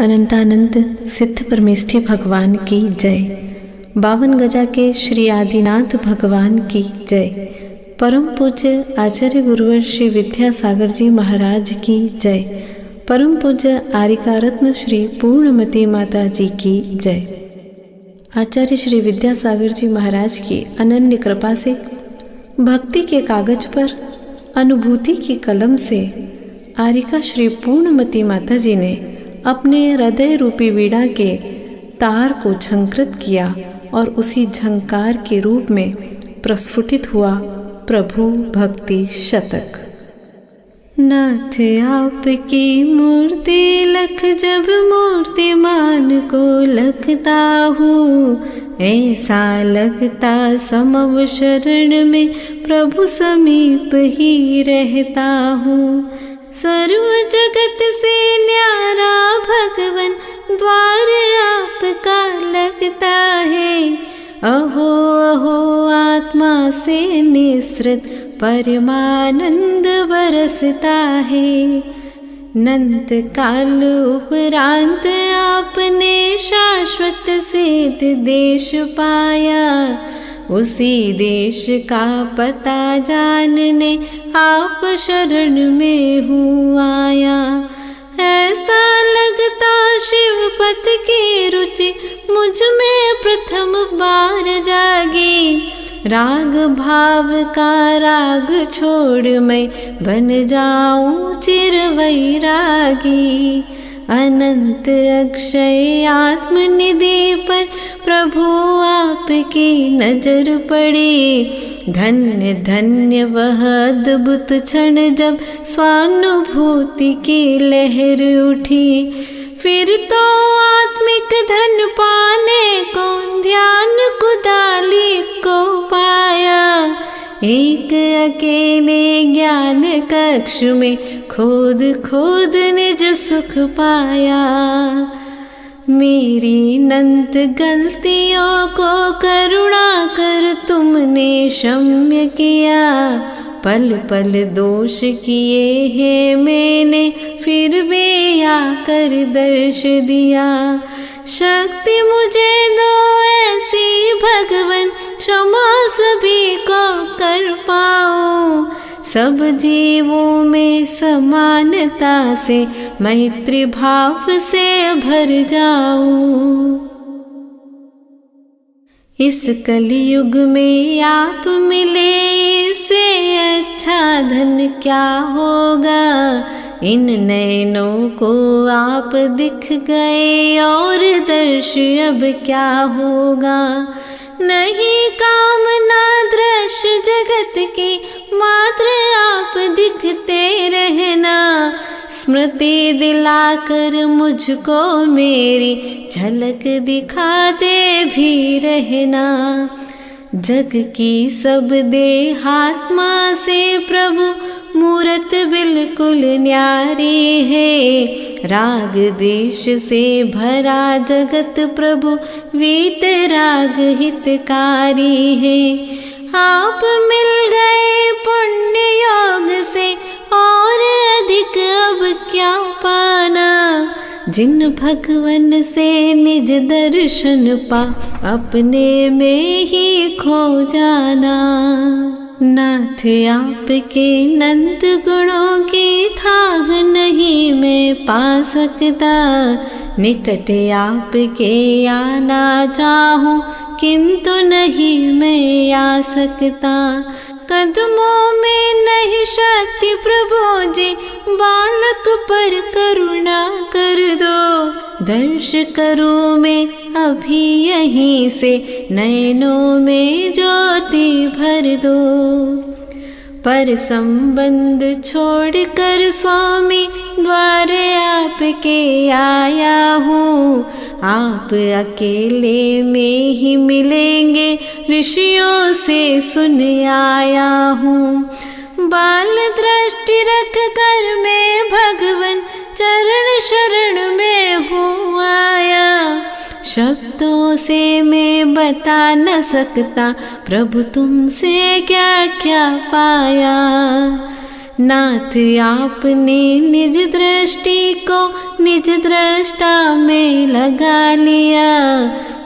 अनंतानंद सिद्ध परमेष्ठी भगवान की जय। 52 गजा के श्री आदिनाथ भगवान की जय। परम पूज्य आचार्य गुरुवर श्री विद्यासागर जी महाराज की जय। परम पूज्य आरिका रत्न श्री पूर्णमती माता जी की जय। आचार्य श्री विद्यासागर जी महाराज की अनन्य कृपा से भक्ति के कागज पर अनुभूति की कलम से आरिका श्री पूर्णमती माता जी ने अपने हृदय रूपी वीणा के तार को झंकृत किया और उसी झंकार के रूप में प्रस्फुटित हुआ प्रभु भक्ति शतक। नाथ आपकी मूर्ति लख जब मूर्तिमान को लखता हूँ, ऐसा लगता समव शरण में प्रभु समीप ही रहता हूँ। सर्व जगत से न्यारा भगवन द्वार आपका लगता है। अहो अहो आत्मा से निसृत परमानंद बरसता है। नंत काल उपरांत आपने शाश्वत सिद्ध देश पाया, उसी देश का पता जानने आप शरण में हूँ आया। ऐसा लगता शिवपत की रुचि मुझ में प्रथम बार जागी। राग भाव का राग छोड़ मैं बन जाऊं चिर वैरागी। अनंत अक्षय आत्मनिधि पर प्रभु आपकी नजर पड़ी। धन्य धन्य वह अद्भुत क्षण जब स्वानुभूति की लहर उठी। फिर तो आत्मिक धन पाने को ध्यान कुदाली को पाया। एक अकेले ज्ञान कक्ष में खोद खोद निज सुख पाया। मेरी अनंत गलतियों को करुणा कर तुमने क्षम्य किया। पल पल दोष किए हैं मैंने, फिर भी आकर दर्श दिया। शक्ति मुझे दो ऐसी भगवन, क्षमा सभी को कर पाऊं। सब जीवों में समानता से मैत्री भाव से भर जाऊं। इस कलयुग में आप मिले, इससे अच्छा धन क्या होगा। इन नैनों को आप दिख गए और दर्श अब क्या होगा। नहीं कामना दृश्य जगत की, मात्र आप दिखते रहना। स्मृति दिलाकर मुझको मेरी झलक दिखाते भी रहना। जग की सब देहात्मा से प्रभु मूरत बिल्कुल न्यारी है। राग द्वेष से भरा जगत प्रभु वीत राग हितकारी है। आप मिल गए पुण्य योग से, और अधिक अब क्या पाना। जिन भगवन से निज दर्शन पा, अपने में ही खो जाना। नाथ आपके अनंत गुणों की थाह नहीं मैं पा सकता। निकट आपके आना चाहूं, किंतु नहीं मैं आ सकता। कदमों में नहीं शक्ति प्रभु जी, बालक पर करुणा कर दो। दर्श करूं मैं अभी यहीं से, नैनों में ज्योति भर दो। पर संबंध छोड़कर स्वामी द्वार आपके आया हूँ। आप अकेले में ही मिलेंगे, ऋषियों से सुन आया हूँ। बाल दृष्टि रख कर मैं भगवन चरण शरण में हूँ आया। शब्दों से मैं बता न सकता, प्रभु तुमसे क्या क्या पाया। नाथ आपने निज दृष्टि को निज दृष्टा में लगा लिया,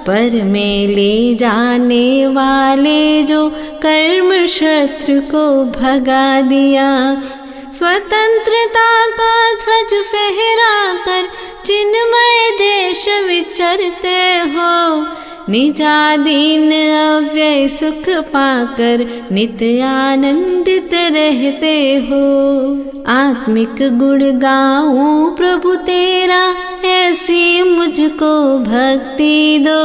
पर में ले जाने वाले जो कर्म शत्रु को भगा दिया। स्वतंत्रता का ध्वज फहरा कर चिन्मय देश विचरते हो, निजाधीन अव्यय सुख पाकर नित्य आनंदित रहते हो। आत्मिक गुण गाऊं प्रभु तेरा, ऐसी मुझको भक्ति दो,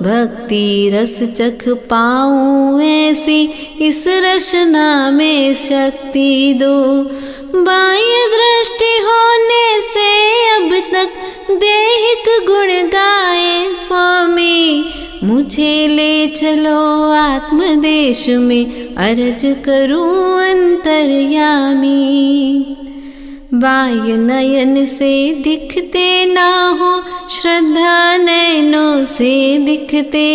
भक्ति रस चख पाऊं ऐसी इस रचना में शक्ति दो। बाह्य दृष्टि होने से अब तक देहिक गुण गाए स्वामी, मुझे ले चलो आत्मदेश में अर्ज करूं अंतर्यामी। बाह्य नयन से दिखते ना हो, श्रद्धा नयनों से दिखते,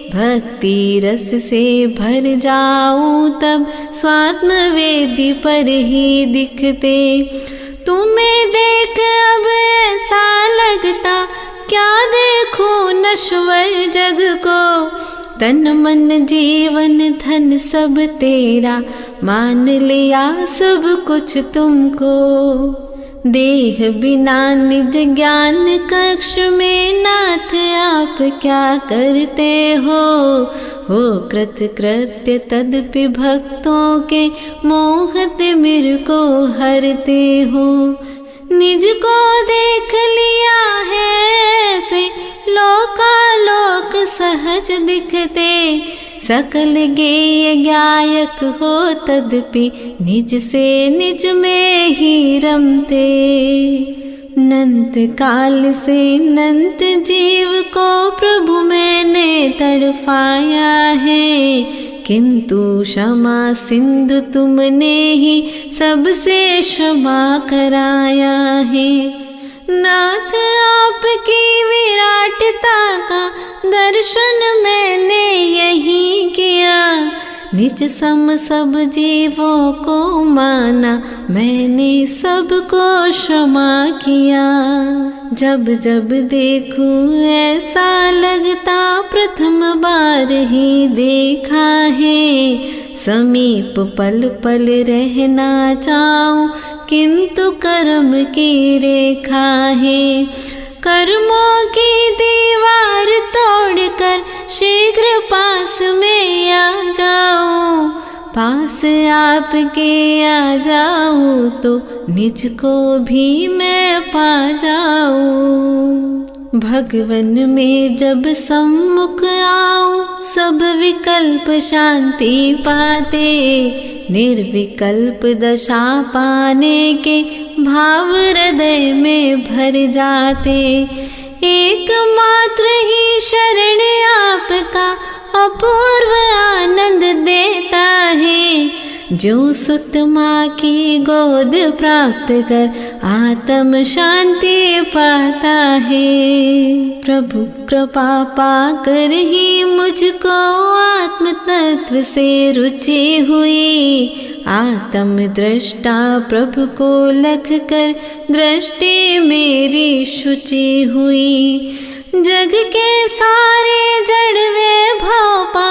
भक्ति रस से भर जाऊं तब स्वात्म वेदी पर ही दिखते। तुम्हें देख अब ऐसा लगता क्या देखूं नश्वर जग को, तन मन जीवन धन सब तेरा, मान लिया सब कुछ तुमको। देह बिना निज ज्ञान कक्ष में नाथ आप क्या करते हो कृत कृत्य तदपि भक्तों के मोहत मिर को हरते हो। निज को देख लिया है ऐसे लोकालोक सहज दिखते, सकल गेय गायक हो तदपि निज से निज में ही रमते। नंत काल से नंत जीव को प्रभु मैंने तड़पाया है, किंतु क्षमा सिंधु तुमने ही सबसे क्षमा कराया है। नाथ आपकी विराटता का दर्शन मैंने यही किया, निज सम सब जीवों को माना मैंने सबको क्षमा किया। जब जब देखूं ऐसा लगता प्रथम बार ही देखा है, समीप पल पल रहना चाहूं किंतु कर्म की रेखा है। कर्मों की दीवार तोड़कर शीघ्र पास में आ जाऊं, पास आपके आ जाऊं तो निज को भी मैं पा जाऊं। भगवन में जब सम्मुख आऊं सब विकल्प शांति पाते, निर्विकल्प दशा पाने के भाव हृदय में भर जाते। एकमात्र ही शरण आपका अपूर्व आनंद देता है, जो सुत माँ की गोद प्राप्त कर आत्म शांति पाता है। प्रभु कृपा पाकर ही मुझको आत्म तत्व से रुचि हुई, आत्म दृष्टा प्रभु को लख कर दृष्टि मेरी शुचि हुई। जग के सारे जड़ वे भाव पा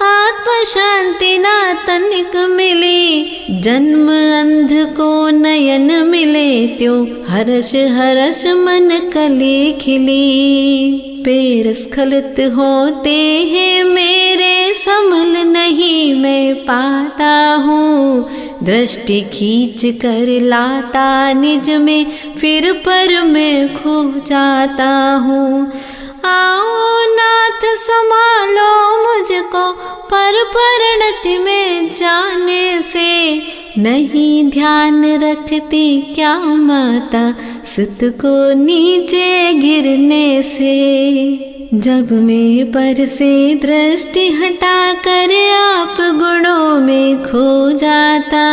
आत्म शांति ना तनिक मिली, जन्म अंध को नयन मिले त्यों हर्ष हर्ष मन कली खिली। पैर स्खलित होते हैं मेरे संभल नहीं मैं पाता हूँ, दृष्टि खींच कर लाता निज में फिर पर मैं खो जाता हूँ। आओ नाथ संभालो मुझको पर परिणति में जाने से, नहीं ध्यान रखती क्या माता सुत को नीचे गिरने से। जब मैं पर से दृष्टि हटा कर आप गुणों में खो जाता,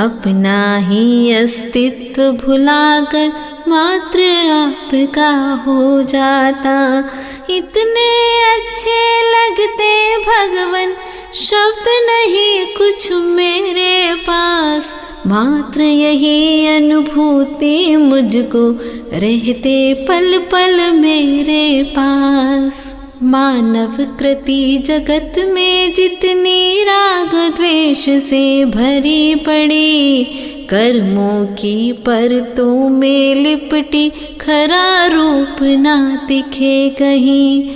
अपना ही अस्तित्व भुलाकर मात्र आपका हो जाता। इतने अच्छे लगते भगवन शब्द नहीं कुछ मेरे पास, मात्र यही अनुभूति मुझको रहते पल पल मेरे पास। मानव कृति जगत में जितनी राग द्वेष से भरी पड़ी, कर्मों की परतों में लिपटी खरा रूप ना दिखे कहीं।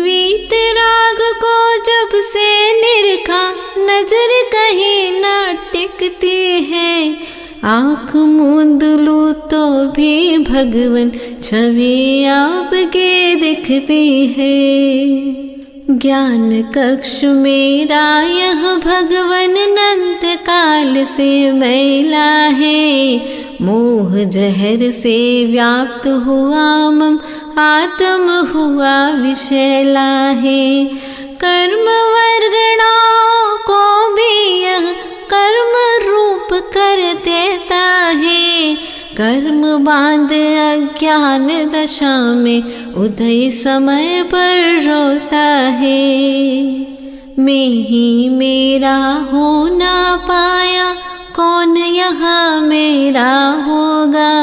वीतराग को जब से निरखा नजर कहीं ना टिकती है। आँख मूंद लूं तो भी भगवन छवि आपके दिखती है। ज्ञान कक्ष मेरा यह भगवन अनंत काल से मैला है। मोह जहर से व्याप्त हुआ मम आत्म हुआ विषैला है। कर्म वर्गणाओं को भी यह कर्म रूप कर देता है। कर्म बांध अज्ञान दशा में उदय समय पर रोता है। मैं ही मेरा हो ना पाया, कौन यहाँ मेरा होगा।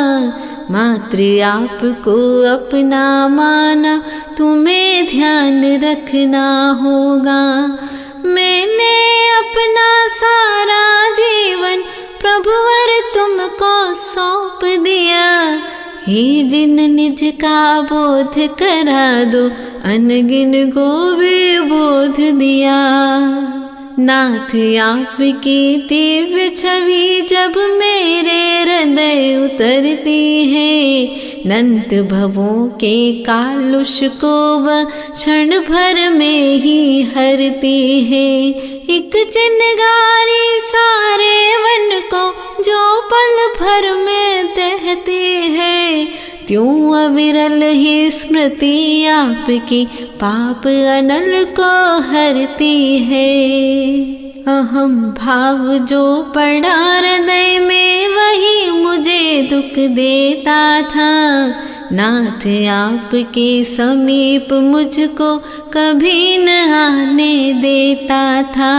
मात्र आपको अपना माना, तुम्हें ध्यान रखना होगा। मैंने अपना सारा जीवन प्रभुवर तुमको सौंप दिया। हे जिन निज का बोध करा दो, अनगिन को भी बोध दिया। नाथ आपकी दिव्य छवि जब मेरे हृदय उतरती है, अनंत भवों के कालुष को वह क्षण भर में ही हरती है। एक चिनगारी सारे वन को जो पल भर में दहती है, त्यों अविरल ही स्मृति आपकी पाप अनल को हरती है। अहम भाव जो पड़ा हृदय में वही मुझे दुख देता था। नाथ आपके समीप मुझको कभी न आने देता था।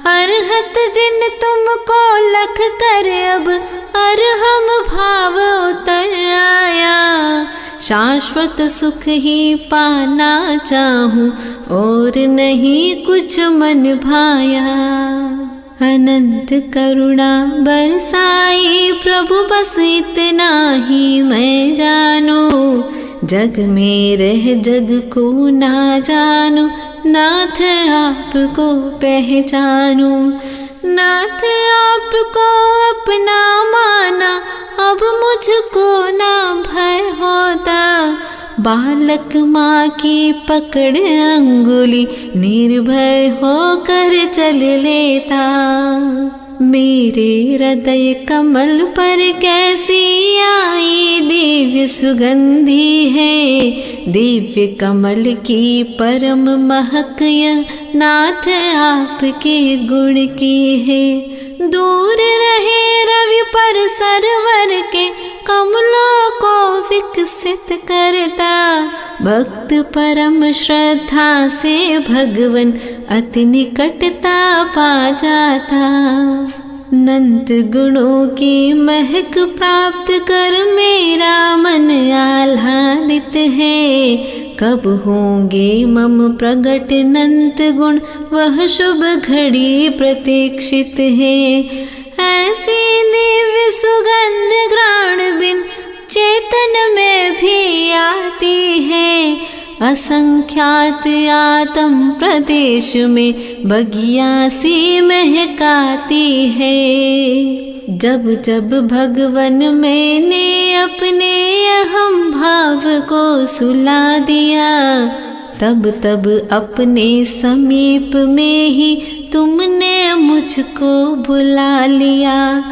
अरहत जिन तुमको लख कर अब अरहम भाव उतर आया। शाश्वत सुख ही पाना चाहूं और नहीं कुछ मन भाया। अनंत करुणा बरसाई प्रभु बस इतना ही मैं जानू। जग में रह जग को ना जानू, नाथ आपको पहचानू। नाथ आपको अपना माना, अब मुझको ना भय होता। बालक माँ की पकड़ अंगुली निर्भय होकर चल लेता। मेरे हृदय कमल पर कैसी आई दिव्य सुगंधी है। दिव्य कमल की परम महक यह नाथ आपके गुण की है। दूर रहे रवि पर सरवर के कमलों को विकसित करता। भक्त परम श्रद्धा से भगवन अति निकटता पा जाता। अनंत गुणों की महक प्राप्त कर मेरा मन आह्लादित है। कब होंगे मम प्रगट अनंत गुण, वह शुभ घड़ी प्रतीक्षित है। ऐसी दिव्य सुगंध घ्राण बिन चेतन में भी आती है। असंख्यात आत्म प्रदेश में बगिया सी महकाती है। जब जब भगवन मैंने अपने अहम भाव को सुला दिया, तब तब अपने समीप में ही तुमने मुझको बुला लिया।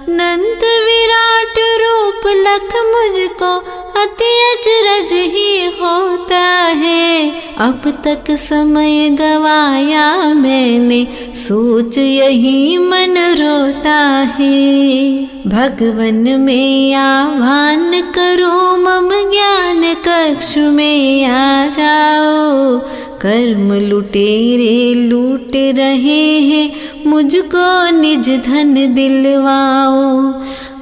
अनंत विराट रूप लख मुझको अति अचरज ही होता है। अब तक समय गवाया मैंने, सोच यही मन रोता है। भगवन में आह्वान करो, मम ज्ञान कक्ष में आ जाओ। कर्म लुटेरे लूट रहे हैं, मुझको निज धन दिलवाओ।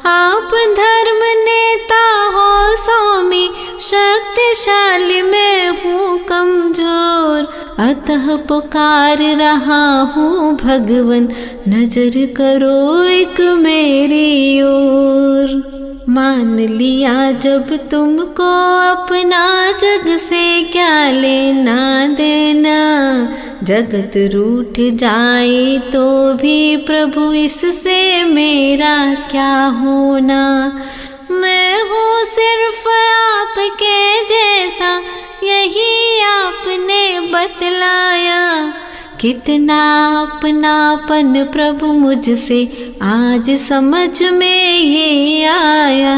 आप धर्म नेता हो स्वामी, शक्तिशाली मैं हूँ कमजोर, अतः पुकार रहा हूँ भगवन, नजर करो एक मेरी ओर। मान लिया जब तुमको अपना, जग से क्या लेना देना, जगत रूठ जाए तो भी प्रभु इससे मेरा क्या होना। मैं हूँ सिर्फ आपके जैसा, यही आपने बतलाया, कितना अपनापन प्रभु मुझसे आज समझ में ये आया।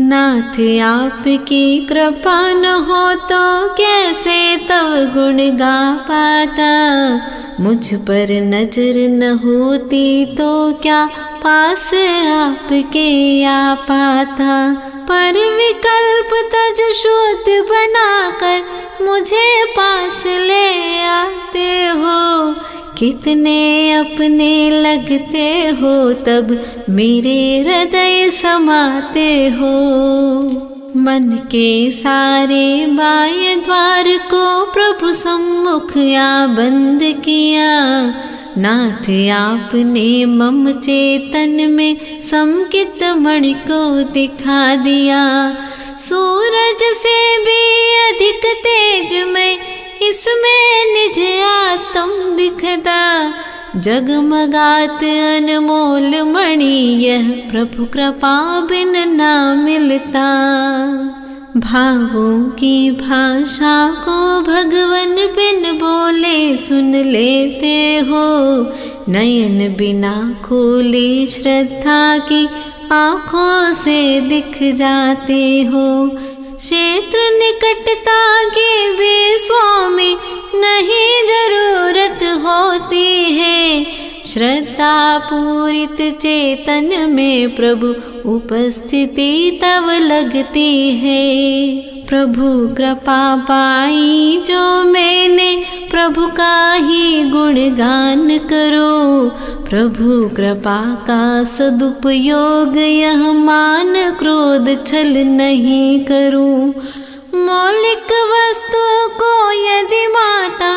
नाथ आपकी कृपा न हो तो कैसे तव गुण गा पाता, मुझ पर नजर न होती तो क्या पास आपके आ पाता। पर विकल्प तज शुद्ध बनाकर मुझे पास ले आते हो, कितने अपने लगते हो तब मेरे हृदय समाते हो। मन के सारे बाह्य द्वार को प्रभु सम्मुख या बंद किया, नाथ आपने मम चेतन में समकित मणि को दिखा दिया। सूरज से भी अधिक तेज में इसमें निज आत्म दिखता, जगमगात अनमोल मणि यह प्रभु कृपा बिन ना मिलता। भावों की भाषा को भगवन बिन बोले सुन लेते हो, नयन बिना खोले श्रद्धा की आँखों से दिख जाते हो। क्षेत्र निकटता की भी स्वामी नहीं जरूरत होती है, श्रद्धा पूरित चेतन में प्रभु उपस्थिति तब लगती है। प्रभु कृपा पाई जो मैंने, प्रभु का ही गुणगान करो। प्रभु कृपा का सदुपयोग यह मान क्रोध छल नहीं करूं। मौलिक वस्तु को यदि माता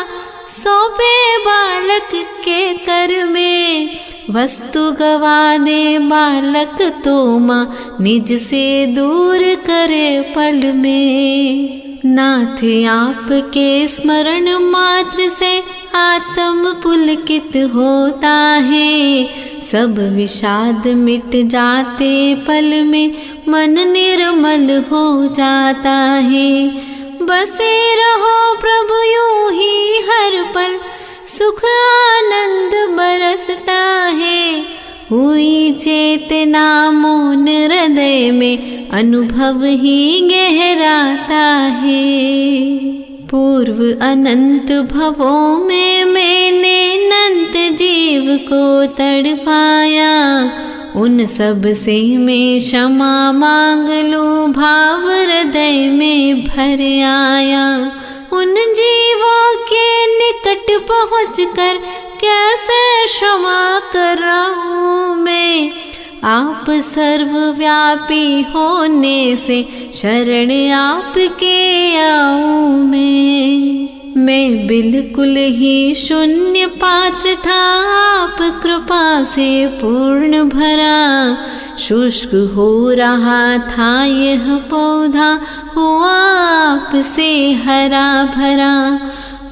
सौंपे बालक के कर में, वस्तु गवा दे बालक तो माँ निज से दूर करे पल में। नाथ आपके स्मरण मात्र से आत्म पुलकित होता है, सब विषाद मिट जाते पल में मन निर्मल हो जाता है। बसे रहो प्रभु यूं ही हर पल, सुख आनंद बरसता है। हुई चेतना मौन हृदय में अनुभव ही गहराता है। पूर्व अनंत भवों में मैंने अनंत जीव को तड़पाया, उन सब से मैं क्षमा मांग लूं भाव हृदय में भर आया। उन जीवों के निकट पहुँचकर कैसे क्षमा कराऊं मैं, आप सर्वव्यापी होने से शरण आपके आऊं मैं बिल्कुल ही शून्य पात्र था, आप कृपा से पूर्ण भरा। शुष्क हो रहा था यह पौधा, हुआ आपसे हरा भरा।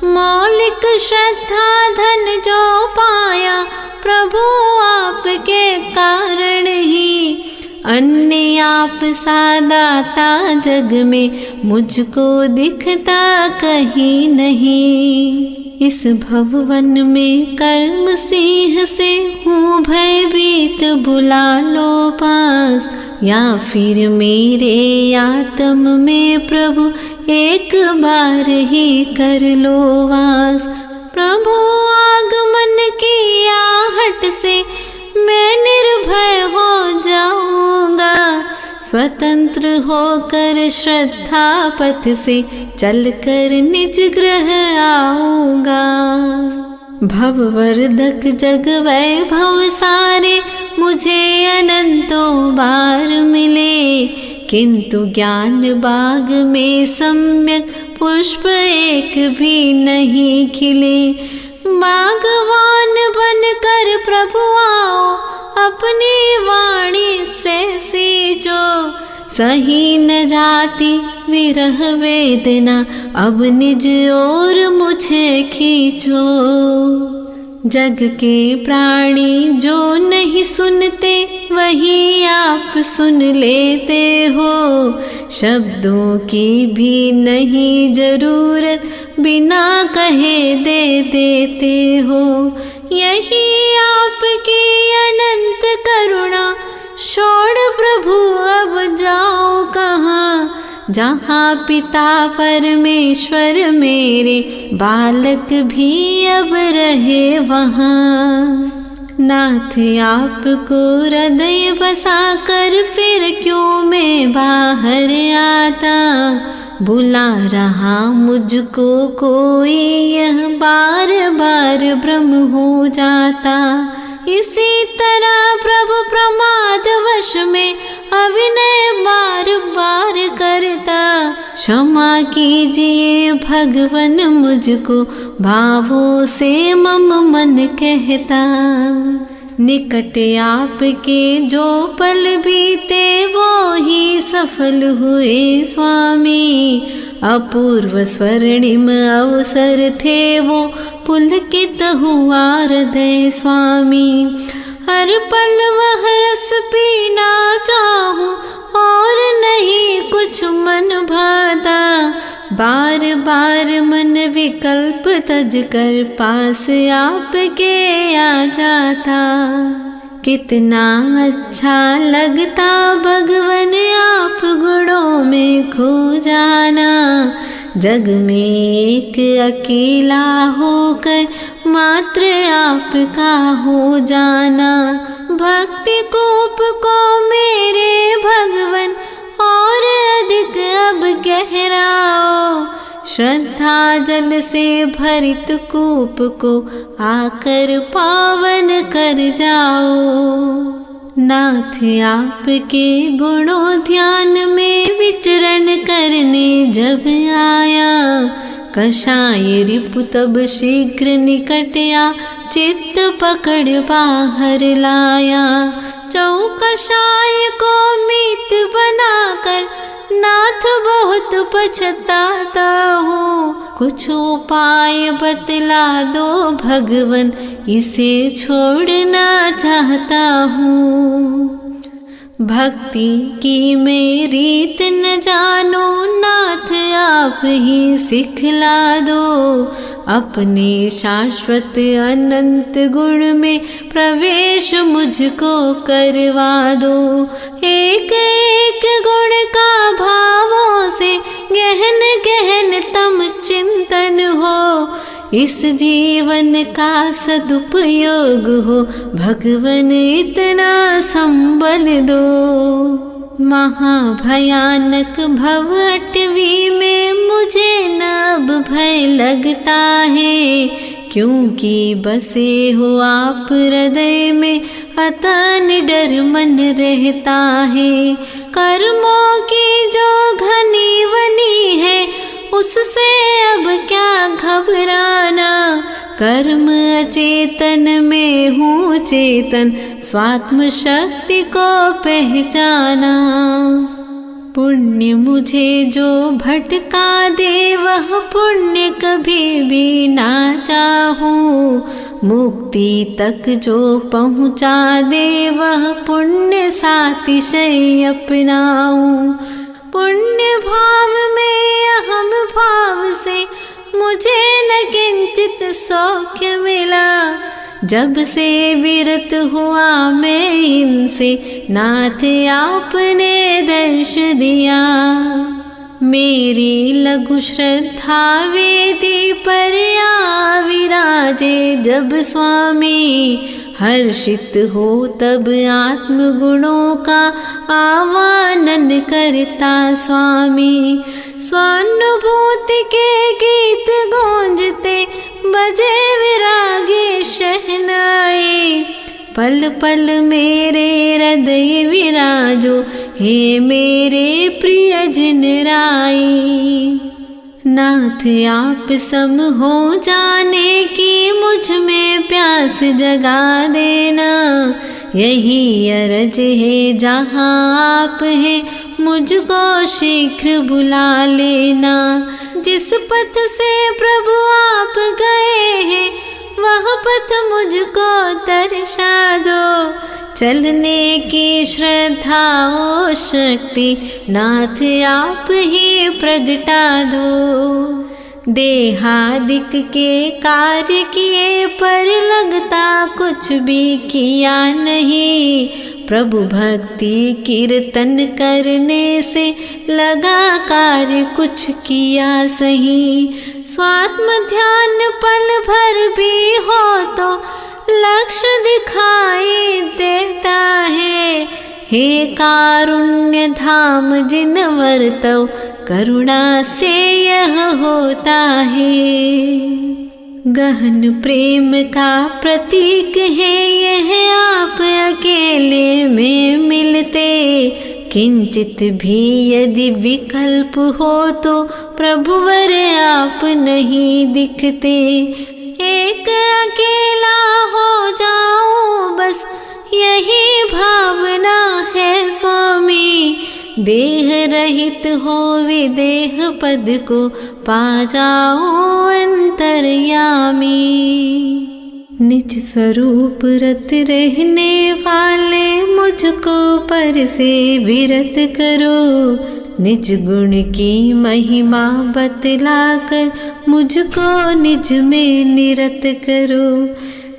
मौलिक श्रद्धा धन जो पाया, प्रभु आपके कारण ही। अन्य आप सादाता जग में मुझको दिखता कहीं नहीं। इस भवन में कर्म सिंह से हूँ भयभीत, बुला लो पास, या फिर मेरे आत्म में प्रभु एक बार ही कर लो वास। प्रभु आगमन की आहट से मैं निर्भय हो जाऊंगा, स्वतंत्र होकर श्रद्धा पथ से चलकर निज गृह आऊंगा। भववर्धक जग वैभव सारे मुझे अनंतों बार मिले, किंतु ज्ञान बाग में सम्यक पुष्प एक भी नहीं खिले। बागवान बनकर प्रभु आओ, अपनी वाणी से सींचो, सही न जाती विरह वेदना, अब निज ओर मुझे खींचो। जग के प्राणी जो नहीं सुनते वही आप सुन लेते हो, शब्दों की भी नहीं जरूरत बिना कहे दे देते हो। यही आपकी अनंत करुणा, छोड़ प्रभु अब जाओ कहाँ, जहाँ पिता परमेश्वर मेरे बालक भी अब रहे वहाँ। नाथ आपको हृदय बसा कर फिर क्यों मैं बाहर आता, बुला रहा मुझको कोई यह बार बार भ्रम हो जाता। इसी तरह प्रभु प्रमाद वश में अभिनय बार बार करता, क्षमा कीजिए भगवन मुझको भावों से मम मन कहता। निकट आपके जो पल बीते वो ही सफल हुए स्वामी, अपूर्व स्वर्णिम अवसर थे वो पुलकित हुआ हृदय स्वामी। हर पल वह रस पीना चाहूं और नहीं कुछ मन भाता, बार बार मन विकल्प तज कर पास आपके आ जाता। कितना अच्छा लगता भगवन आप गुणों में खो जाना, जग में एक अकेला होकर मात्र आपका हो जाना। भक्ति कूप को मेरे भगवन और अधिक अब गहराओ, श्रद्धा जल से भरित कूप को आकर पावन कर जाओ। नाथ आपके गुणों ध्यान में विचरण करने जब आया, कषाय रिपु तब शीघ्र निकट आ चित्त पकड़ बाहर लाया। चौकषाय को मीत बनाकर नाथ बहुत पछताता हूँ, कुछ उपाय बतला दो भगवन, इसे छोड़ना चाहता हूँ। भक्ति की मैं रीत न जानो, नाथ आप ही सिखला दो, अपने शाश्वत अनंत गुण में प्रवेश मुझको करवा दो। एक एक गुण का भावों से गहन गहन तम चिंतन हो, इस जीवन का सदुपयोग हो, भगवन इतना संबल दो। महाभयानक भवटवी में मुझे न अब भय लगता है, क्योंकि बसे हो आप हृदय में अतः निडर मन रहता है। कर्मों की जो घनी वनी है उससे अब क्या घबराना, कर्म अचेतन में हूँ चेतन, स्वात्म शक्ति को पहचाना। पुण्य मुझे जो भटका दे वह पुण्य कभी भी ना चाहूँ, मुक्ति तक जो पहुँचा दे वह पुण्य सातिशय अपनाऊँ। पुण्य भाव में अहम भाव से मुझे न किंचित सौख्य मिला, जब से विरत हुआ मैं इनसे नाथ आपने दर्श दिया। मेरी लघु श्रद्धा वेदी पर आ विराजे जब स्वामी, हर्षित हो तब आत्म गुणों का आवानन करता स्वामी। स्वानुभूति के गीत गूंजते बजे विरागी शहनाई। पल पल मेरे हृदय विराजो हे मेरे प्रिय जिन राई। नाथ आप सम हो जाने की मुझ में प्यास जगा देना। यही अरज है जहाँ आप है मुझको शीघ्र बुला लेना। जिस पथ से प्रभु आप गए हैं वह पथ मुझको दर्शा दो। चलने की श्रद्धा और शक्ति नाथ आप ही प्रगटा दो। देहादिक के कार्य किए पर लगता कुछ भी किया नहीं। प्रभु भक्ति कीर्तन करने से लगा कार्य कुछ किया सही। स्वात्म ध्यान पल भर भी हो तो लक्ष्य दिखाई देता है। हे कारुण्य धाम जिन वर्तव करुणा से यह होता है। गहन प्रेम का प्रतीक है यह आप अकेले में मिलते। किंचित भी यदि विकल्प हो तो प्रभुवर आप नहीं दिखते। एक अकेला हो जाऊं बस यही भावना है स्वामी। देह रहित हो विदेह पद को पा जाओ अंतर्यामी। निज स्वरूप रत रहने वाले मुझको पर से विरत करो। निज गुण की महिमा बतलाकर मुझको निज में निरत करो।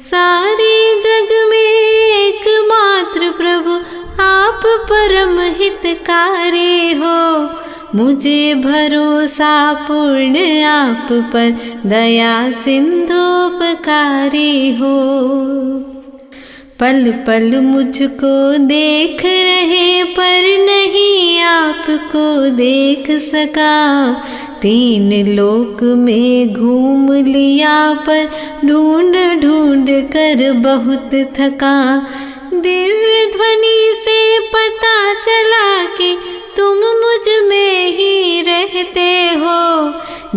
सारे जग में एकमात्र प्रभु आप परम हितकारी हो। मुझे भरोसा पूर्ण आप पर दया सिंधुपकारी हो। पल पल मुझको देख रहे पर नहीं आपको देख सका। तीन लोक में घूम लिया पर ढूंढ ढूंढ कर बहुत थका। दिव्य ध्वनि से पता चला कि तुम मुझ में ही रहते हो।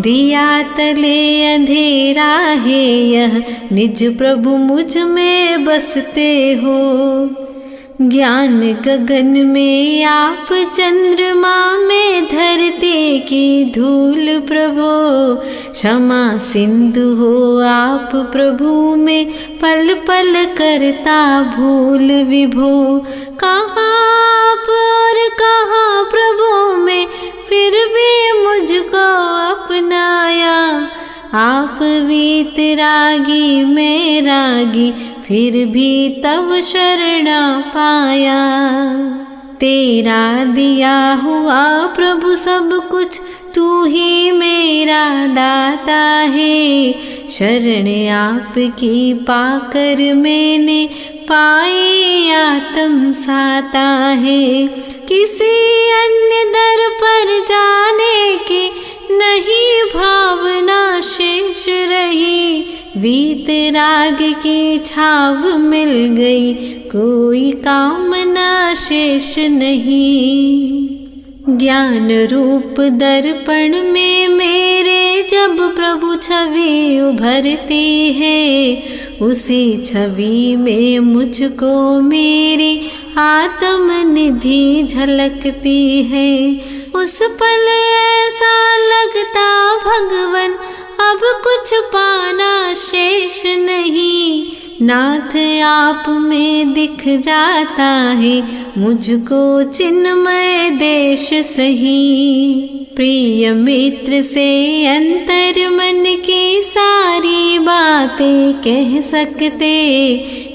दिया तले अंधेरा है यह निज प्रभु मुझ में बसते हो। ज्ञान गगन में आप चंद्रमा में धरती की धूल प्रभु। क्षमा सिंधु हो आप प्रभु में पल पल करता भूल विभो। कहाँ आप और कहाँ प्रभु में फिर भी मुझको अपनाया। आप वीतरागी में रागी फिर भी तब शरणा पाया। तेरा दिया हुआ प्रभु सब कुछ तू ही मेरा दाता है। शरण आपकी पाकर मैंने पाई आत्म साता है। किसी अन्य दर पर जाने की नहीं भावना शेष रही। वीतराग की छाव मिल गई कोई कामना शेष नहीं। ज्ञान रूप दर्पण में मेरे जब प्रभु छवि उभरती है। उसी छवि में मुझको मेरी आत्म निधि झलकती है। उस पल ऐसा लगता भगवन अब कुछ पाना शेष नहीं। नाथ आप में दिख जाता है मुझको चिन्मय देश सही। प्रिय मित्र से अंतर मन की सारी बातें कह सकते।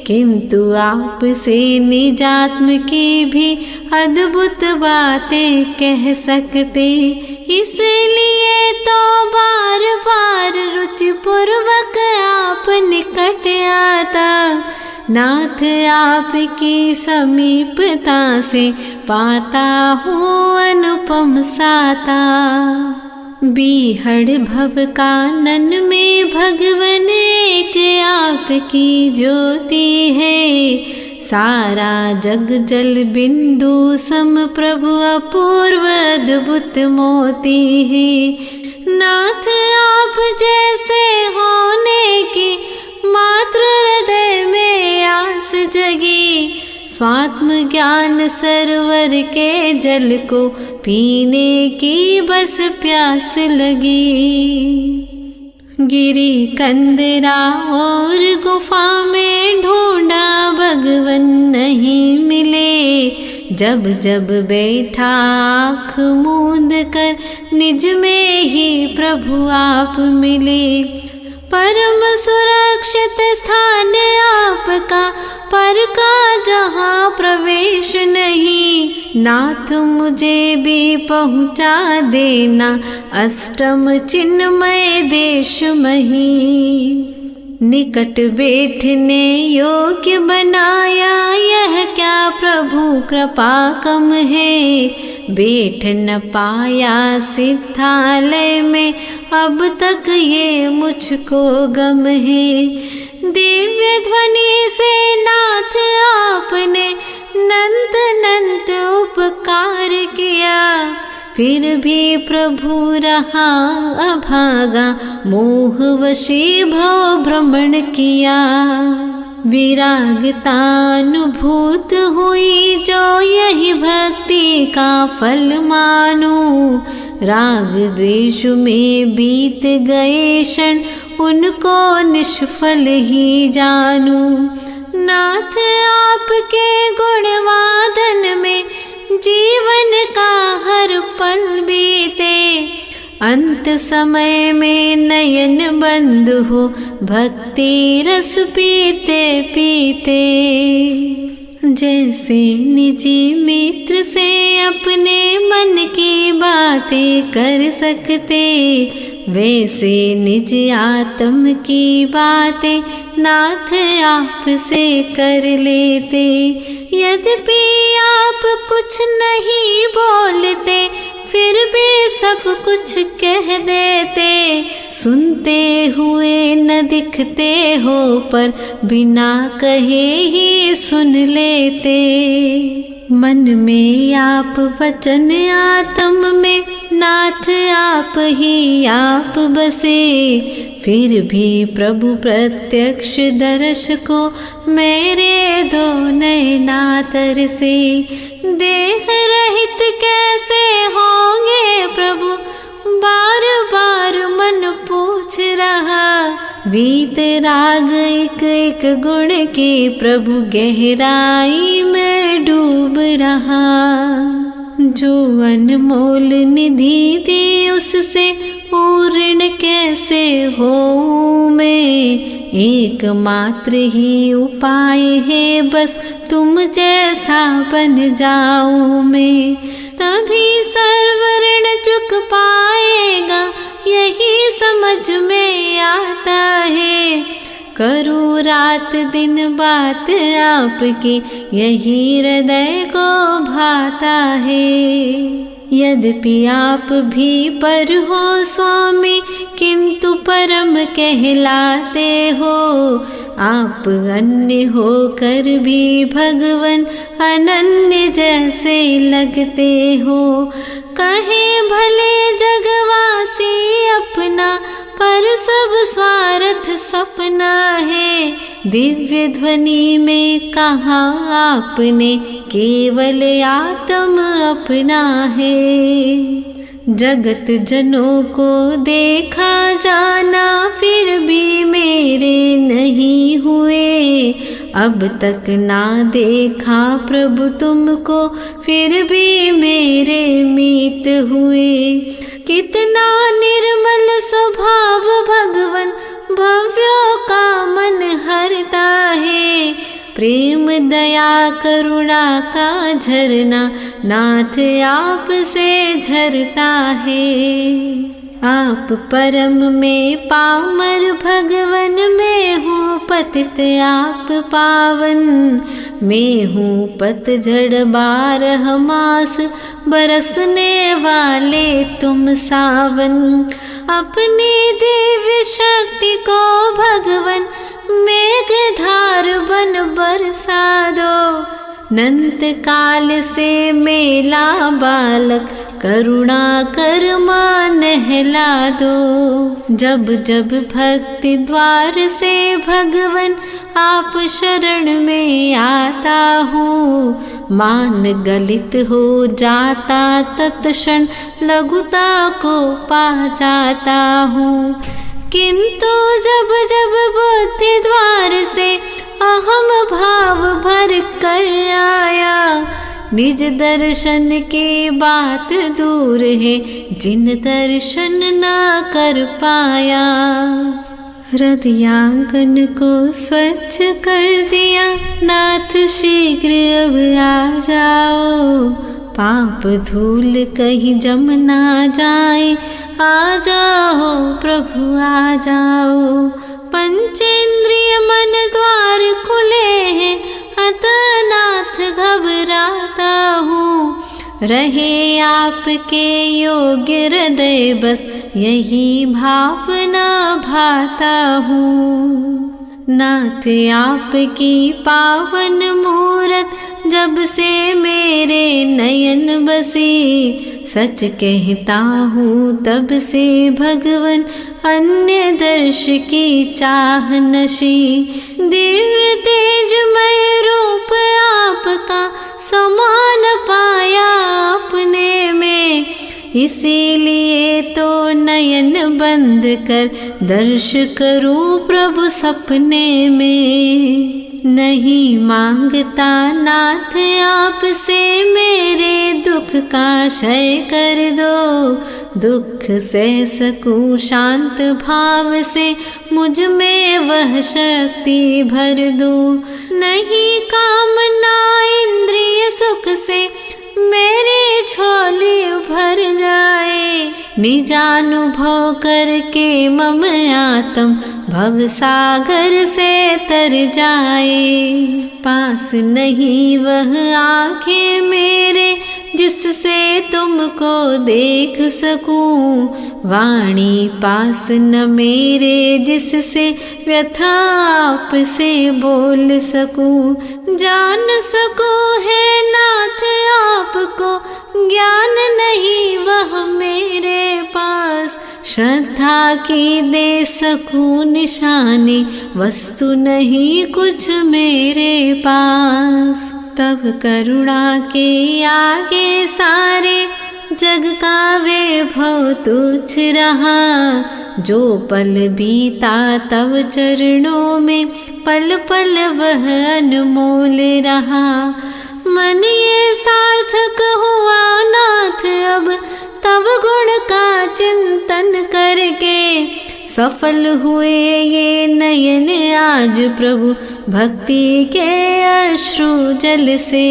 किंतु आप से निजात्म की भी अद्भुत बातें कह सकते। इसलिए तो बार बार रुचि पूर्वक आप निकट आता। नाथ आपकी समीपता से पाता हूँ अनुपम साता। बीहड़ भव कानन में भगवन एक आपकी ज्योति है। सारा जग जल बिंदु सम प्रभु अपूर्व अद्भुत मोती है। नाथ आप जैसे होने की मात्र हृदय में आस जगी। स्वात्म ज्ञान सरोवर के जल को पीने की बस प्यास लगी। गिरी कंदरा और गुफा में ढूंढा भगवन नहीं मिले। जब जब बैठा आँख मूंद कर निज में ही प्रभु आप मिले। परम सुरक्षित स्थान आपका पर का जहाँ प्रवेश नहीं। नाथ मुझे भी पहुँचा देना अष्टम चिन्मय देश मही। निकट बैठने योग्य बनाया यह क्या प्रभु कृपा कम है। बैठ न पाया सिद्धालय में अब तक ये मुझको गम है। दिव्य ध्वनि से नाथ आपने नंत नंत उपकार किया। फिर भी प्रभु रहा अभागा मोहवशी भव भ्रमण किया। विरागता अनुभूत हुई जो यही भक्ति का फल मानो। राग द्वेष में बीत गए क्षण उनको निष्फल ही जानू। नाथ आपके गुणवादन में जीवन का हर पल बीते। अंत समय में नयन बंद हो भक्ति रस पीते पीते। जैसे निजी मित्र से अपने मन की बातें कर सकते, वैसे निज आत्म की बातें नाथ आप से कर लेते। यद्यपि आप कुछ नहीं बोलते फिर भी सब कुछ कह देते। सुनते हुए न दिखते हो पर बिना कहे ही सुन लेते। मन में आप वचन आत्म में नाथ आप ही आप बसे। फिर भी प्रभु प्रत्यक्ष दर्श को मेरे दो नैना तरसे। देह रहित कैसे होंगे प्रभु बार बार मन पूछ रहा। वीतराग एक एक गुण के प्रभु गहराई में डूब रहा। जो अनमोल निधि दी उससे पूर्ण कैसे हो मैं। एकमात्र ही उपाय है बस तुम जैसा बन जाऊं मैं। तभी सर्व ऋण चुक पाएगा यही समझ में आता है। करूँ रात दिन बात आपकी यही हृदय को भाता है। यद्यपि आप भी पर हो स्वामी किंतु परम कहलाते हो। आप अन्य होकर भी भगवन अनन्य जैसे लगते हो। कहे भले जगवासी अपना पर सब स्वार्थ सपना है। दिव्य ध्वनि में कहा आपने केवल आत्म अपना है। जगत जनों को देखा जाना फिर भी मेरे नहीं हुए। अब तक ना देखा प्रभु तुमको फिर भी मेरे मीत हुए। कितना निर्मल स्वभाव भगवन भव्यों का मन हरता है। प्रेम दया करुणा का झरना नाथ आप से झरता है। आप परम में पामर भगवन, मैं हूँ पतित आप पावन। मैं हूँ पतझड़ बारह मास, बरसने वाले तुम सावन। अपनी दिव्य शक्ति को भगवन मेघधार बन बरसा दो। नंत काल से मेला बालक, करुणा कर मां नहला दो। जब जब भक्ति द्वार से भगवन आप शरण में आता हूँ, मान गलित हो जाता तत्क्षण लघुता को पा जाता हूँ। किंतु जब जब बुद्धि द्वार से अहम भाव भर कर आया, निज दर्शन की बात दूर है, जिन दर्शन ना कर पाया। हृदयांगन को स्वच्छ कर दिया, नाथ शीघ्र अब आ जाओ। पाप धूल कहीं जम ना जाए, आ जाओ प्रभु आ जाओ। पंचेंद्रिय मन द्वार खुले हैं, अतः नाथ घबराता हूँ। रहे आपके योग्य हृदय बस, यही भावना भाता हूँ। नाथ आपकी पावन मूरत, जब से मेरे नयन बसी। सच कहता हूँ तब से भगवन, अन्य दर्श की चाह नशी। दिव्य तेजमय रूप आपका, समान पाया अपने में। इसीलिए तो नयन बंद कर, दर्श करूं प्रभु सपने में। नहीं मांगता नाथ आपसे, मेरे दुख का क्षय कर दो। दुख सह सकूं शांत भाव से, मुझ में वह शक्ति भर दो। नहीं कामना इंद्रिय सुख से, मेरी झोली भर जाए। निजानुभव करके मम आत्म, भव सागर से तर जाए। पास नहीं वह आँखें मेरे, जिससे तुमको देख सकूं। वाणी पास न मेरे, जिससे व्यथा आपसे बोल सकूं। जान सकूं है नाथ आपको, ज्ञान नहीं वह मेरे पास। श्रद्धा की दे सकूं निशानी, वस्तु नहीं कुछ मेरे पास। तब करुणा के आगे सारे जग का वैभव तुच्छ रहा। जो पल बीता तब चरणों में, पल पल वह अनमोल रहा। मन ये सार्थक हुआ नाथ अब, तब गुण का चिंतन करके। सफल हुए ये नयन आज प्रभु, भक्ति के अश्रु जल से।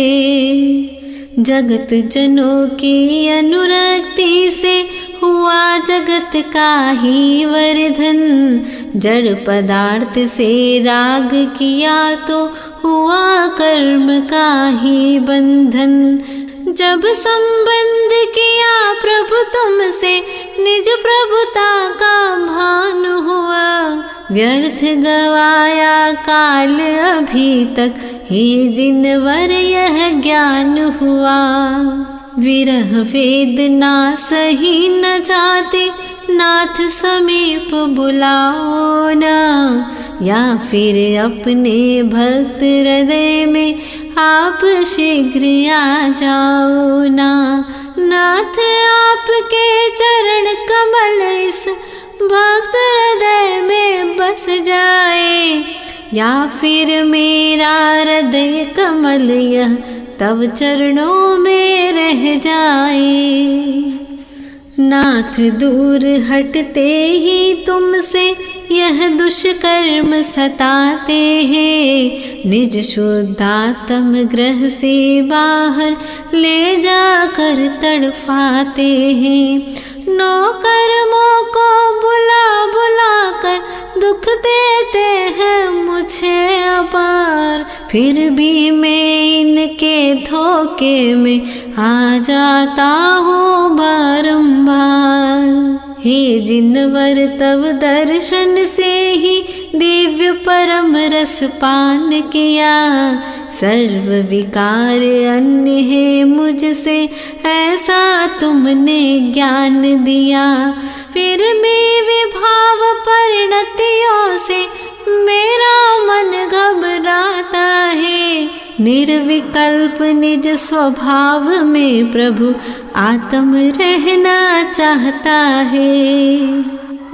जगत जनों की अनुरक्ति से, हुआ जगत का ही वर्धन। जड़ पदार्थ से राग किया तो, हुआ कर्म का ही बंधन। जब संबंध किया प्रभु तुमसे, निज प्रभुता का भान हुआ। व्यर्थ गवाया काल अभी तक, ही जिनवर यह ज्ञान हुआ। विरह वेदना सही न जाते, नाथ समीप बुलाओ ना। या फिर अपने भक्त हृदय में, आप शीघ्र आ जाओ ना। नाथ आपके चरण कमल, इस भक्त हृदय में बस जाए। या फिर मेरा हृदय कमल यह, तब चरणों में रह जाए। नाथ दूर हटते ही तुमसे, यह दुष्कर्म सताते हैं। निज शुद्धात्म ग्रह से बाहर, ले जाकर तड़पाते हैं। नौ कर्मों फिर भी मैं इनके धोखे में आ जाता हूँ बारंबार। हे जिनवर तब दर्शन से ही दिव्य परम रस पान किया, सर्व विकार अन्य है मुझसे ऐसा तुमने ज्ञान दिया। फिर मैं विभाव परिणतियों से मेरा मन घबराता है, निर्विकल्प निज स्वभाव में प्रभु आत्म रहना चाहता है।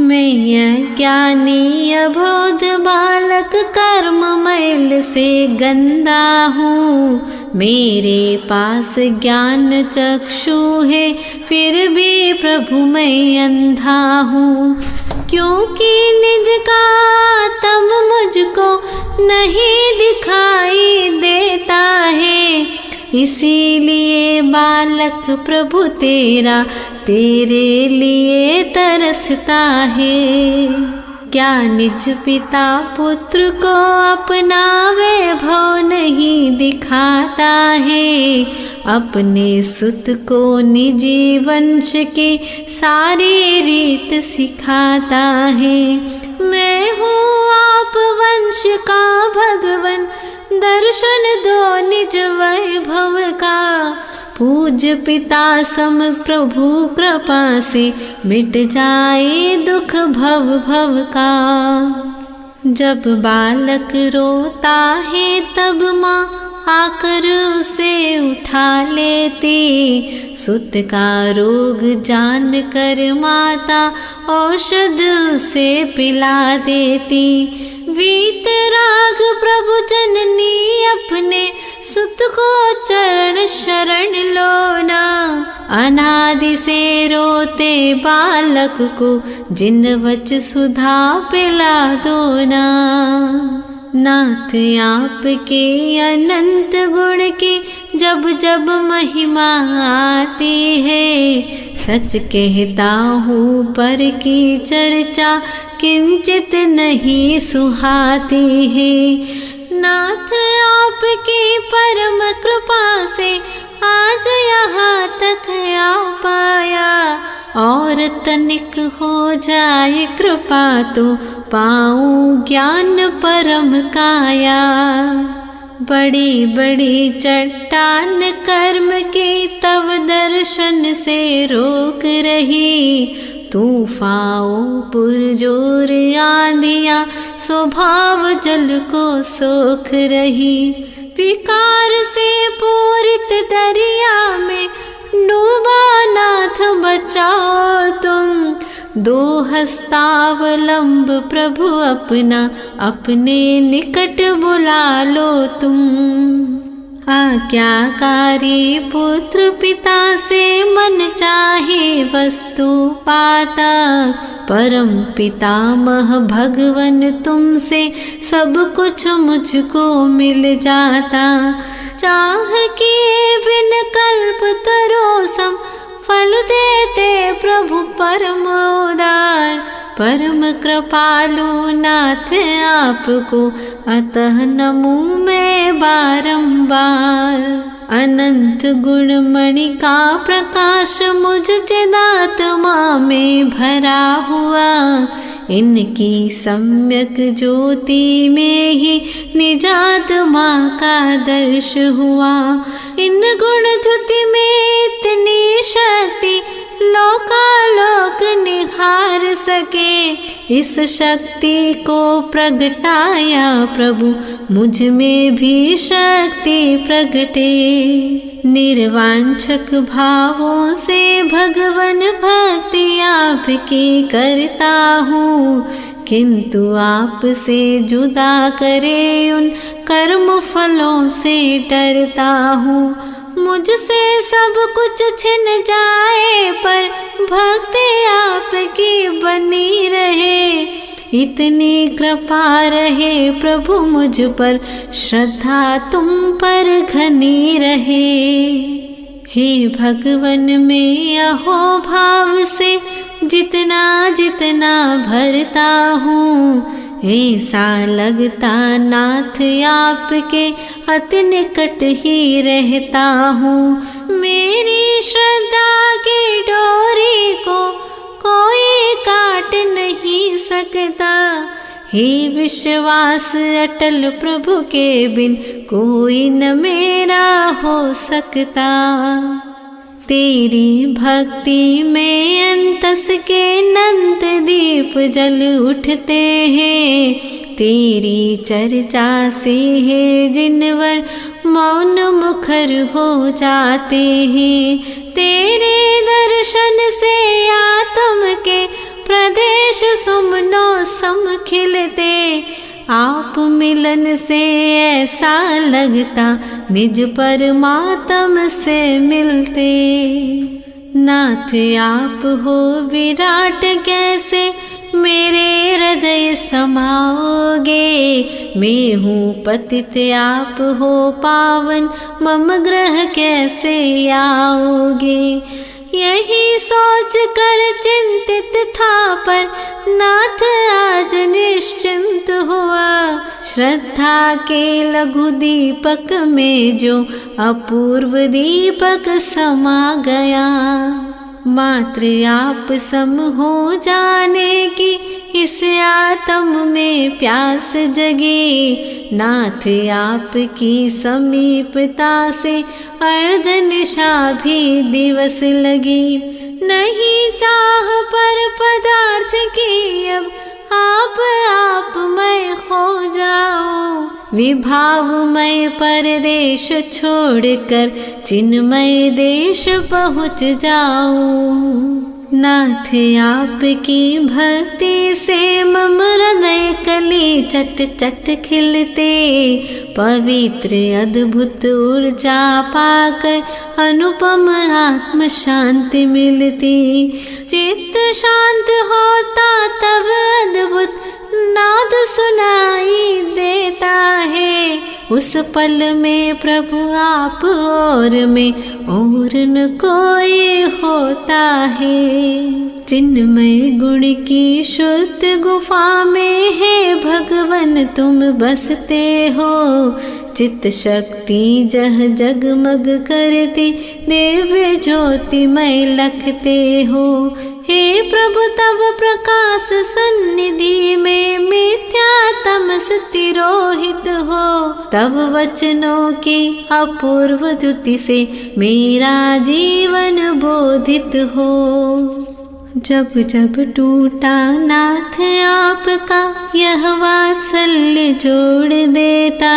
मैं अज्ञानी अबोध बालक कर्म मैल से गंदा हूँ, मेरे पास ज्ञान चक्षु है फिर भी प्रभु मैं अंधा हूँ। क्योंकि निज का आत्म मुझको नहीं दिखाई देता है, इसीलिए बालक प्रभु तेरा तेरे लिए तरसता है। क्या निज पिता पुत्र को अपना वैभव नहीं दिखाता है, अपने सुत को निजी वंश की सारी रीत सिखाता है। मैं हूँ आप वंश का भगवन, दर्शन दो निज वैभव का। पूज्य पिता सम प्रभु कृपा से मिट जाए दुख भव भव का। जब बालक रोता है तब माँ आकर उसे उठा लेती, सुत का रोग जान कर माता औषध उसे पिला देती। वीतराग प्रभु जननी अपने सुत को चरण शरण लो ना, अनादि से रोते बालक को जिन वच सुधा पिला दो ना। नाथ आपके अनंत गुण की जब जब महिमा आती है, सच कहता हूँ पर की चर्चा किंचित नहीं सुहाती है। नाथ आपकी परम कृपा से आज यहाँ तक आ पाया, और तनिक हो जाए कृपा तो पाऊँ ज्ञान परम काया। बड़ी बड़ी चट्टान कर्म की तव दर्शन से रोक रही, तूफाओं पुरजोर आंधियाँ स्वभाव जल को सोख रही। विकार से पूरित दरिया में डूबा नाथ बचाओ तुम, दो हस्तावलंब प्रभु अपना अपने निकट बुला लो तुम। आज्ञाकारी पुत्र पिता से मन चाहे वस्तु पाता, परम पितामह भगवन तुमसे सब कुछ मुझको मिल जाता। चाह किए बिन कल्प तरोसम फल देते प्रभु परम उदार, परम कृपालु नाथ आपको अतः नमूँ मैं बारंबार। अनंत गुणमणि का प्रकाश मुझ चिदात्मा में भरा हुआ, इनकी सम्यक ज्योति में ही निजात्मा का दर्श हुआ। इन गुण ज्योति में इतनी शक्ति लोकालोक निहार सके, इस शक्ति को प्रगटाया प्रभु मुझ में भी शक्ति प्रगटे। निर्वांछक भावों से भगवन भक्ति आपकी करता हूँ, किंतु आपसे जुदा करे उन कर्म फलों से डरता हूँ। मुझसे सब कुछ छिन जाए पर भक्ति आपकी बनी रहे, इतनी कृपा रहे प्रभु मुझ पर, श्रद्धा तुम पर घनी रहे। हे भगवन में अहो भाव से जितना जितना भरता हूँ, ऐसा लगता नाथ आपके अति निकट ही रहता हूँ। मेरी श्रद्धा की डोरी को कोई काट नहीं सकता। हे विश्वास अटल प्रभु के बिन कोई न मेरा हो सकता। तेरी भक्ति में अंतस के नंद दीप जल उठते हैं। तेरी चर्चा से है जिनवर मौन मुखर हो जाते हैं। तेरे दर्शन से आत्म के प्रदेश सुमनो सम खिलते। आप मिलन से ऐसा लगता निज परमात्म से मिलते। नाथ आप हो विराट कैसे मेरे हृदय समाओगे। मैं हूँ पतित आप हो पावन मम ग्रह कैसे आओगे। यही सोच कर चिंतित था पर नाथ आज निश्चिंत हुआ। श्रद्धा के लघु दीपक में जो अपूर्व दीपक समा गया। मात्र आप सम हो जाने की इस आत्म में प्यास जगी। नाथ आपकी समीपता से अर्ध निशा भी दिवस लगी। नहीं चाह पर पदार्थ की अब आप मैं हो जाओ। विभावमय परदेश छोड़कर चिन्मय देश पहुँच जाऊं। नाथ आपकी भक्ति से मम हृदय कली चट चट खिलते। पवित्र अद्भुत ऊर्जा पाकर अनुपम आत्म शांति मिलती। चित्त शांत होता तब अद्भुत नाद सुनाई देता है। उस पल में प्रभु आप और मैं और न कोई होता है। चिन्मय गुण की शुद्ध गुफा में है भगवन तुम बसते हो। चित्त शक्ति जह जगमग करती दिव्य ज्योति में लखते हो। हे प्रभु तब प्रकाश सन्निधि में मिथ्या तमस तिरोहित हो। तब वचनों की अपूर्व द्युति से मेरा जीवन बोधित हो। जब जब टूटा नाथ आपका यह वात्सल्य जोड़ देता।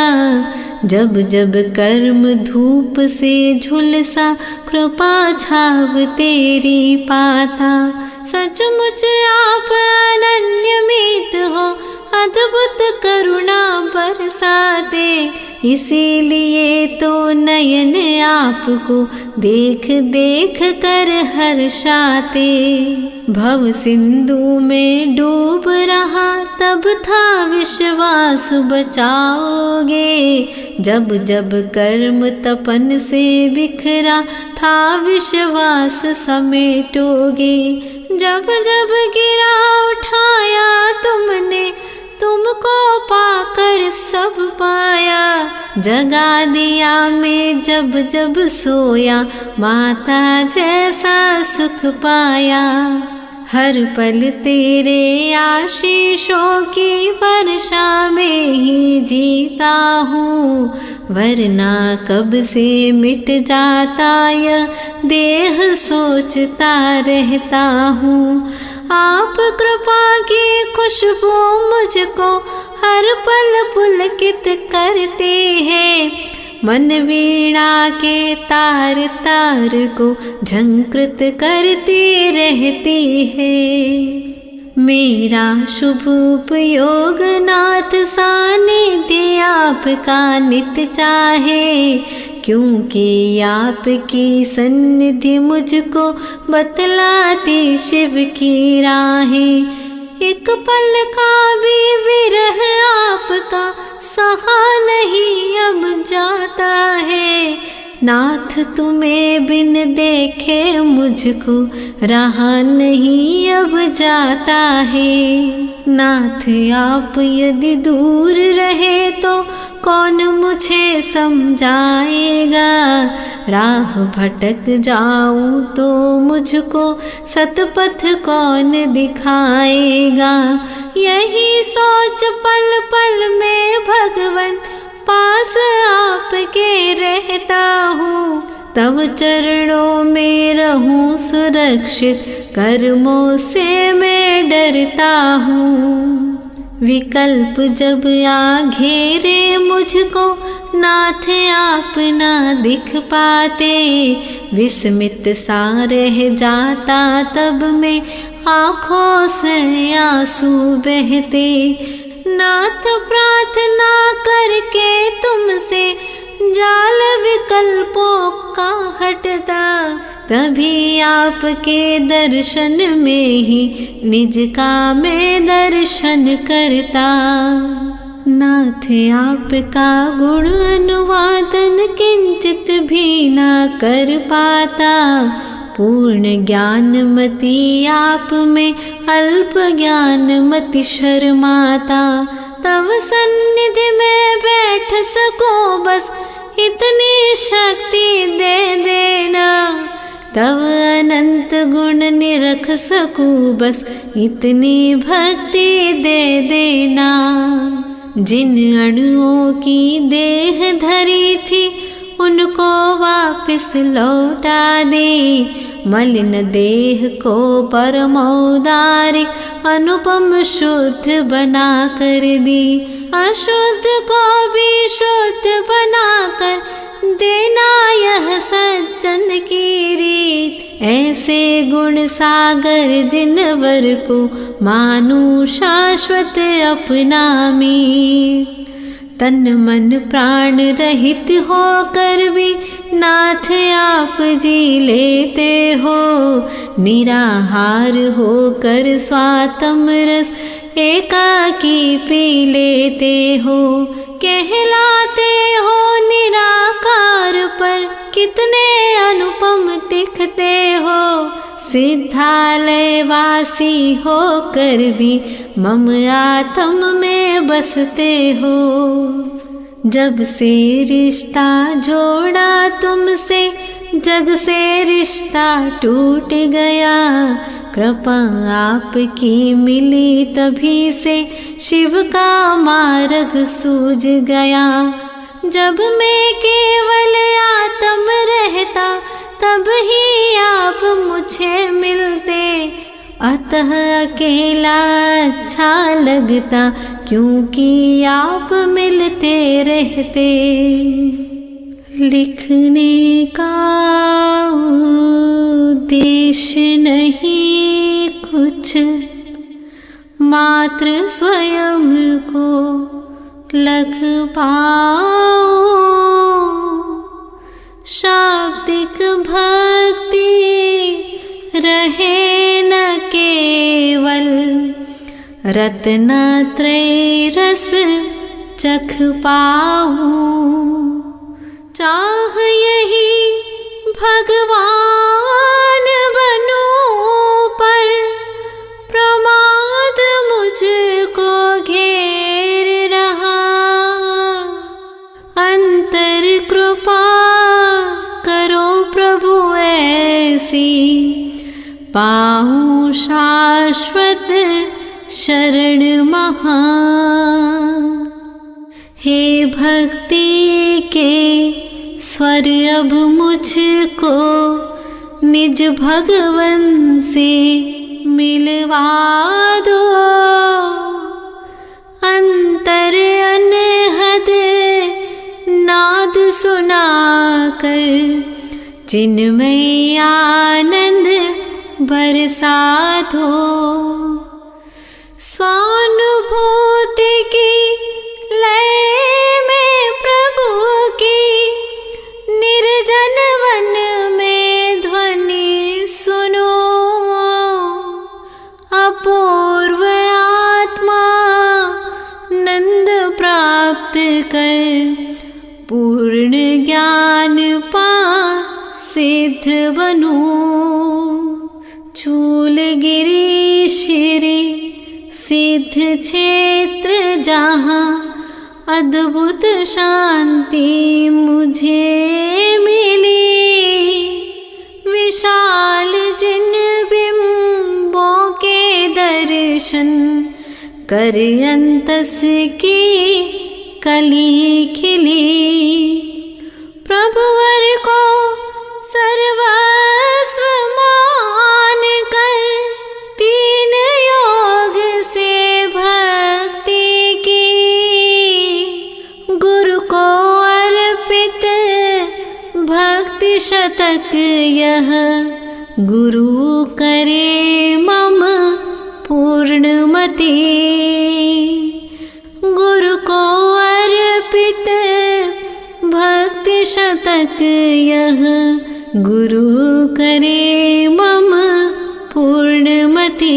जब जब कर्म धूप से झुलसा कृपा छाव तेरी पाता। सचमुच आप अनन्य मीत हो अद्भुत करुणा बरसाते। इसीलिए तो नयन आपको देख देख कर हर्षाते। भव सिंधु में डूब रहा तब था विश्वास बचाओगे। जब जब कर्म तपन से बिखरा था विश्वास समेटोगे। जब जब गिरा उठाया तुमने तुमको पाकर सब पाया। जगा दिया मैं जब जब सोया माता जैसा सुख पाया। हर पल तेरे आशीषों की वर्षा में ही जीता हूँ। वरना कब से मिट जाता यह देह सोचता रहता हूँ। आप कृपा की खुशबू मुझको हर पल पुलकित करते हैं। मन वीणा के तार तार को झंकृत करती रहती है। मेरा शुभ उपयोग नाथ सानिध्य आपका नित चाहे। क्योंकि आपकी सन्निधि मुझको बतलाती शिव की राहें। एक पल का भी विरह आपका सहा नहीं अब जाता है। नाथ तुम्हें बिन देखे मुझको रहा नहीं अब अब जाता है। नाथ आप यदि दूर रहे तो कौन मुझे समझाएगा। राह भटक जाऊं तो मुझको सतपथ कौन दिखाएगा। यही सोच पल पल में भगवन पास आपके रहता हूँ। तब चरणों में रहूं सुरक्षित, कर्मों से मैं डरता हूँ। विकल्प जब आ घेरे मुझको नाथ आप ना दिख पाते। विस्मित सा रह जाता तब में आँखों से आंसू बहते। नाथ प्रार्थना करके तुमसे जाल विकल्पों का हटता। तभी आपके दर्शन में ही निज का मैं दर्शन करता। नाथ आपका गुण अनुवादन किंचित भी ना कर पाता। पूर्ण ज्ञानमती आप में अल्प ज्ञानमति शर्माता। तब सन्निधि में बैठ सको बस इतनी शक्ति दे देना। तब अनंत गुण निरख सकूं बस इतनी भक्ति दे देना। जिन अणुओं की देह धरी थी उनको वापस लौटा दे। मलिन देह को परमौदारिक अनुपम शुद्ध बना कर दी। अशुद्ध को भी शुद्ध बनाकर देना यह सज्जन की रीत। ऐसे गुण सागर जिनवर को मानू शाश्वत अपना मीत। तन मन प्राण रहित होकर भी नाथ आप जी लेते हो। निराहार होकर स्वातम रस एकाकी पी लेते हो। कहलाते हो निराकार पर कितने अनुपम दिखते हो। सिद्धालय वासी होकर भी मम आत्म में बसते हो। जब से रिश्ता जोड़ा तुमसे जग से रिश्ता टूट गया। कृपा आपकी मिली तभी से शिव का मार्ग सूझ गया। जब मैं केवल आत्म रहता तब ही आप मुझे मिलते। अतः अकेला अच्छा लगता क्योंकि आप मिलते रहते। लिखने का उद्देश्य नहीं कुछ, मात्र स्वयं को लख पाओ। शाब्दिक भक्ति रहे न केवल, रत्नत्रय रस चख पाऊं। चाह यही भगवान बनूं पर प्रमाद मुझको घेर रहा। अंतर कृपा करो प्रभु ऐसी, पाऊं शाश्वत शरण महा। हे भक्ति के स्वर अब मुझको निज भगवन से मिलवा दो। अंतर अनहद नाद सुनाकर चिन्मय आनंद बरसा दो। स्वानुभूति की लय में प्रभु की निर्जन वन में ध्वनि सुनो। अपूर्व आत्मा नंद प्राप्त कर पूर्ण ज्ञान पा सिद्ध बनो। चूल गिरी सिद्ध क्षेत्र जहाँ अद्भुत शांति मुझे मिली, विशाल जिन बिंबों के दर्शन कर अंतस की कली खिली। प्रभुवर को सर्वस्व मान कर तीन योग से भक्ति की, गुरु को अर्पित भक्ति शतक यह गुरु करे मम पूर्णमति। गुरु को अर्पित भक्ति शतक यह गुरु करे मम पूर्णमति।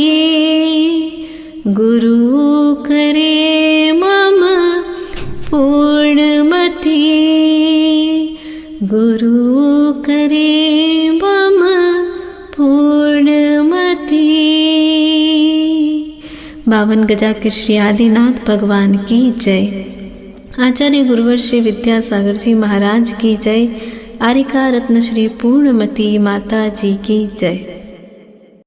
गुरु करे मम पूर्णमति। गुरु करे मम पूर्णमति। 52 गजा के श्री आदिनाथ भगवान की जय। आचार्य गुरुवर श्री विद्यासागर जी महाराज की जय। आरिका रत्न श्री पूर्णमती माता जी की जय।